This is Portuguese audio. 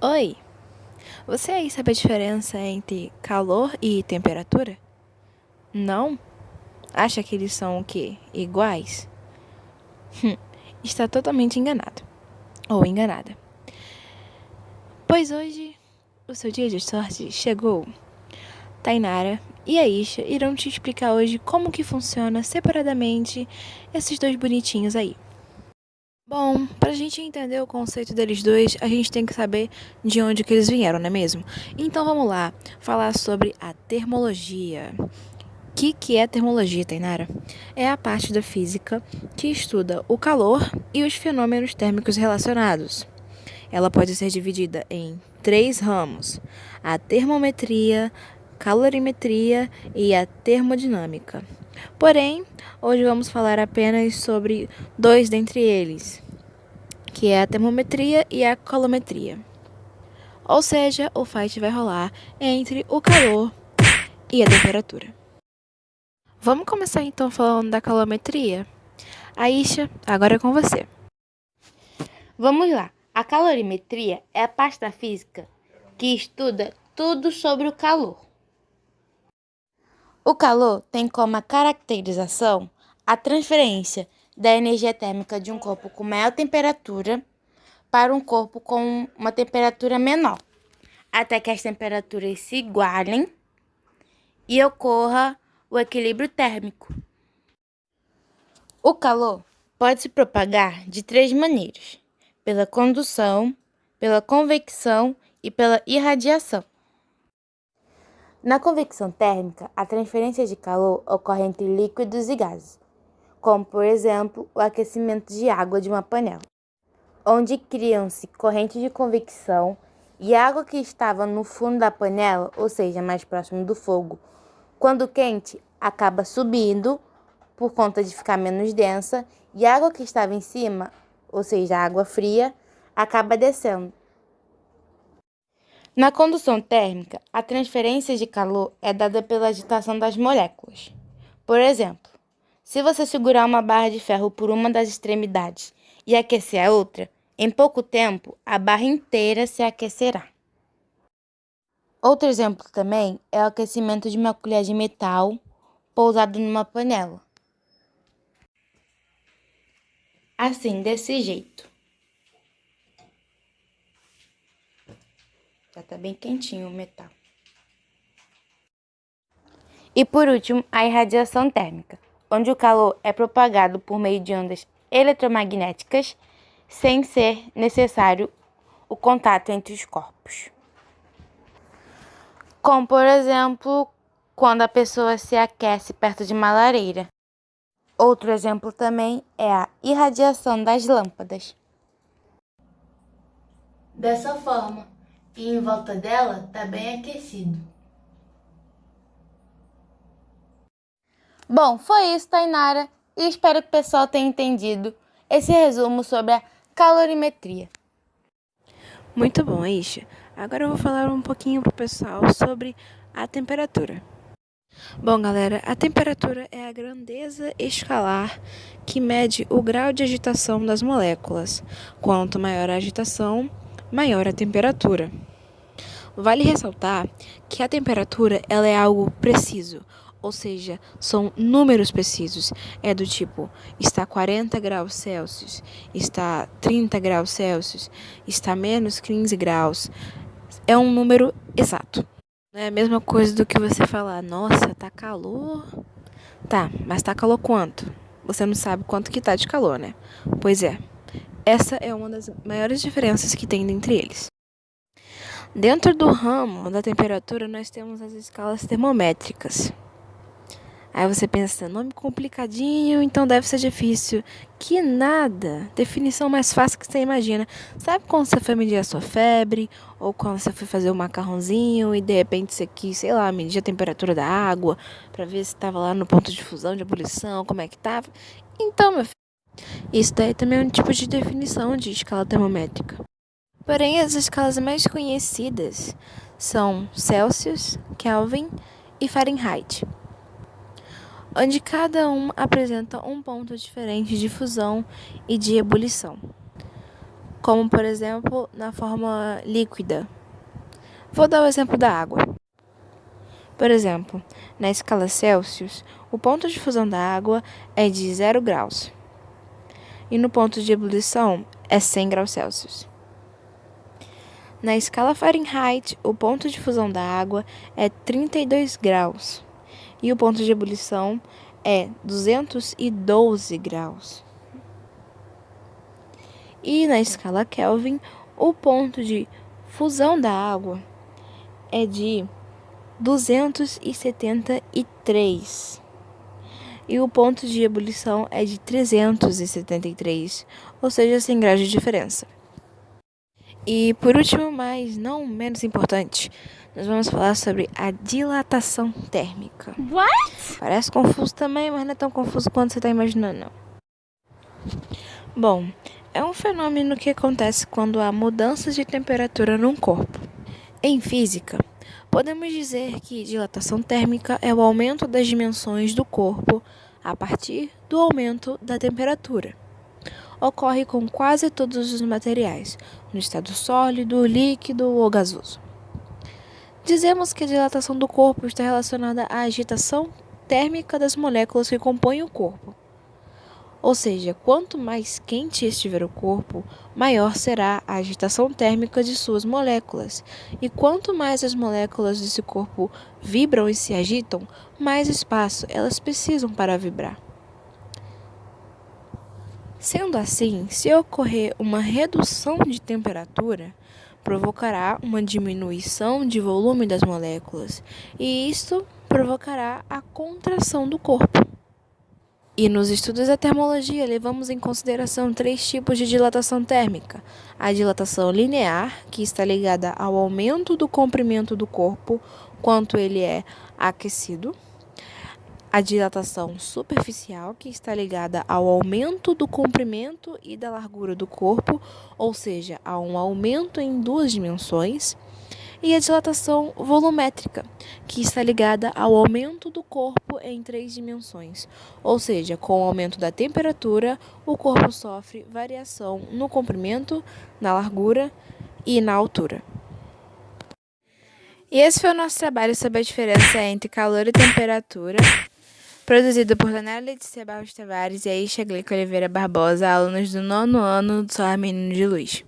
Oi, você aí sabe a diferença entre calor e temperatura? Não? Acha que eles são o quê? Iguais? Está totalmente enganado. Ou enganada. Pois hoje o seu dia de sorte chegou. Tainara e a Isha irão te explicar hoje como que funciona separadamente esses dois bonitinhos aí. Bom, pra gente entender o conceito deles dois, a gente tem que saber de onde que eles vieram, não é mesmo? Então vamos lá, falar sobre a termologia. O que é termologia, Tainara? É a parte da física que estuda o calor e os fenômenos térmicos relacionados. Ela pode ser dividida em 3 ramos: a termometria, calorimetria e a termodinâmica. Porém, hoje vamos falar apenas sobre 2 dentre eles, que é a termometria e a calometria. Ou seja, o fight vai rolar entre o calor e a temperatura. Vamos começar então falando da calometria? Aisha, agora é com você. Vamos lá. A calorimetria é a parte da física que estuda tudo sobre o calor. O calor tem como caracterização a transferência da energia térmica de um corpo com maior temperatura para um corpo com uma temperatura menor, até que as temperaturas se igualem e ocorra o equilíbrio térmico. O calor pode se propagar de 3 maneiras: pela condução, pela convecção e pela irradiação. Na convecção térmica, a transferência de calor ocorre entre líquidos e gases, como, por exemplo, o aquecimento de água de uma panela, onde criam-se correntes de convecção e a água que estava no fundo da panela, ou seja, mais próximo do fogo, quando quente, acaba subindo por conta de ficar menos densa, e a água que estava em cima, ou seja, a água fria, acaba descendo. Na condução térmica, a transferência de calor é dada pela agitação das moléculas. Por exemplo, se você segurar uma barra de ferro por uma das extremidades e aquecer a outra, em pouco tempo a barra inteira se aquecerá. Outro exemplo também é o aquecimento de uma colher de metal pousada numa panela. Assim, desse jeito. Já está bem quentinho o metal. E por último, a irradiação térmica, onde o calor é propagado por meio de ondas eletromagnéticas, sem ser necessário o contato entre os corpos. Como, por exemplo, quando a pessoa se aquece perto de uma lareira. Outro exemplo também é a irradiação das lâmpadas. Dessa forma, e em volta dela está bem aquecido. Bom, foi isso, Tainara, e espero que o pessoal tenha entendido esse resumo sobre a calorimetria. Muito bom, Aisha. Agora eu vou falar um pouquinho pro pessoal sobre a temperatura. Bom, galera, a temperatura é a grandeza escalar que mede o grau de agitação das moléculas. Quanto maior a agitação, maior a temperatura. Vale ressaltar que a temperatura ela é algo preciso, ou seja, são números precisos. É do tipo, está 40 graus Celsius, está 30 graus Celsius, está menos 15 graus. É um número exato. Não é a mesma coisa do que você falar, nossa, tá calor. Tá, mas tá calor quanto? Você não sabe quanto que tá de calor, né? Pois é, essa é uma das maiores diferenças que tem entre eles. Dentro do ramo da temperatura, nós temos as escalas termométricas. Aí você pensa, nome complicadinho, então deve ser difícil. Que nada! Definição mais fácil que você imagina. Sabe quando você foi medir a sua febre? Ou quando você foi fazer um macarrãozinho e de repente você quis, sei lá, medir a temperatura da água pra ver se estava lá no ponto de fusão, de ebulição, como é que tava? Então, meu filho, isso daí também é um tipo de definição de escala termométrica. Porém, as escalas mais conhecidas são Celsius, Kelvin e Fahrenheit, onde cada apresenta um ponto diferente de fusão e de ebulição. como, por exemplo, na forma líquida. Vou dar o exemplo da água. Por exemplo, na escala Celsius, o ponto de fusão da água é de 0 graus. E no ponto de ebulição é 100 graus Celsius. Na escala Fahrenheit, o ponto de fusão da água é 32 graus. E o ponto de ebulição é 212 graus. E na escala Kelvin, o ponto de fusão da água é de 273. E o ponto de ebulição é de 373, ou seja, 100 graus de diferença. E por último, mas não menos importante, nós vamos falar sobre a dilatação térmica. What? Parece confuso também, mas não é tão confuso quanto você está imaginando, não. Bom, é um fenômeno que acontece quando há mudanças de temperatura num corpo. Em física, podemos dizer que dilatação térmica é o aumento das dimensões do corpo a partir do aumento da temperatura. Ocorre com quase todos os materiais, no estado sólido, líquido ou gasoso. Dizemos que a dilatação do corpo está relacionada à agitação térmica das moléculas que compõem o corpo. Ou seja, quanto mais quente estiver o corpo, maior será a agitação térmica de suas moléculas. E quanto mais as moléculas desse corpo vibram e se agitam, mais espaço elas precisam para vibrar. Sendo assim, se ocorrer uma redução de temperatura, provocará uma diminuição de volume das moléculas, e isto provocará a contração do corpo. E nos estudos da termologia, levamos em consideração 3 tipos de dilatação térmica. A dilatação linear, que está ligada ao aumento do comprimento do corpo quanto ele é aquecido. A dilatação superficial, que está ligada ao aumento do comprimento e da largura do corpo, ou seja, a um aumento em 2 dimensões. E a dilatação volumétrica, que está ligada ao aumento do corpo em 3 dimensões, ou seja, com o aumento da temperatura, o corpo sofre variação no comprimento, na largura e na altura. E esse foi o nosso trabalho sobre a diferença entre calor e temperatura, produzido por Daniela Letícia Barros Tavares e Aisha Glico Oliveira Barbosa, alunos do 9º ano do Solar Menino de Luz.